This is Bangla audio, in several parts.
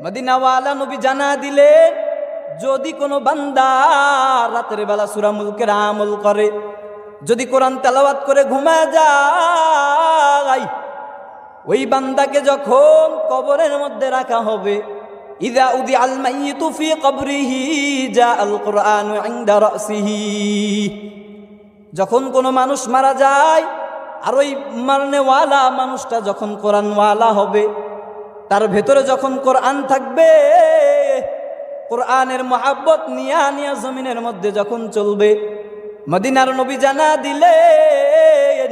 মদিনাওয়ালা নবী জানা দিলেন, যদি কোনো বান্দা রাতের বেলা সূরা মুলকের আমল করে, যদি কোরআন তেলাওয়াত করে ঘুমায় যায়, ওই বান্দাকে যখন কবরের মধ্যে রাখা হবে, ইযা উদিআল মাইয়িতু ফি কবরিহি জাআল কুরআনু ইনদা রাসিহি, যখন কোনো মানুষ মারা যায় আর ওই মারনেওয়ালা মানুষটা যখন কোরআনওয়ালা হবে, তার ভেতরে যখন কোরআন থাকবে, কোরআনের মহাব্বত নিয়া নিয়া জমিনের মধ্যে যখন চলবে, মদিনার নবী জানা দিলেন,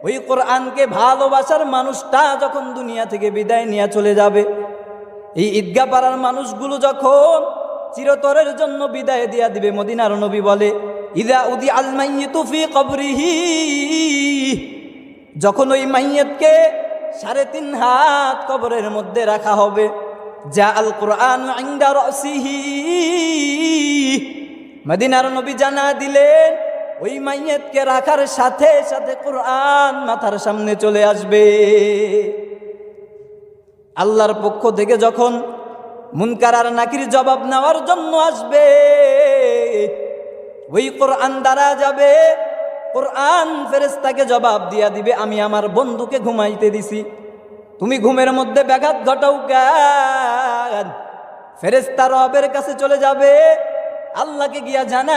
ওই কোরআনকে ভালোবাসার মানুষটা যখন দুনিয়া থেকে বিদায় নিয়ে চলে যাবে, এই ঈদগাহ পাড়ার মানুষগুলো যখন চিরতরের জন্য বিদায় দিয়া দিবে, মদিনার নবী বলে, ইযা উদিআল মাইয়িতু ফি কবরিহি, যখন ওই মাইয়িতকে 3.5 হাত কবরের মধ্যে রাখা হবে, জাআল কুরআনু ইনদা রাসিহি, মদিনার নবী জানা দিলেন, ওই মাইয়িতকে রাখার সাথে সাথে কোরআন মাথার সামনে চলে আসবে। আল্লাহর পক্ষ থেকে যখন মুনকার আর নাকির জবাব নেওয়ার জন্য আসবে, ওই কোরআন দ্বারা যাবে, কোরআন ফেরেশতাকে জবাব দিয়া দিবে, আমি আমার বন্ধুকে ঘুমাইতে দিছি, তুমি ঘুমের মধ্যে ব্যাঘাত ঘটাও কেন? ফেরেশতা রবের কাছে চলে যাবে, আল্লাহকে গিয়া জানা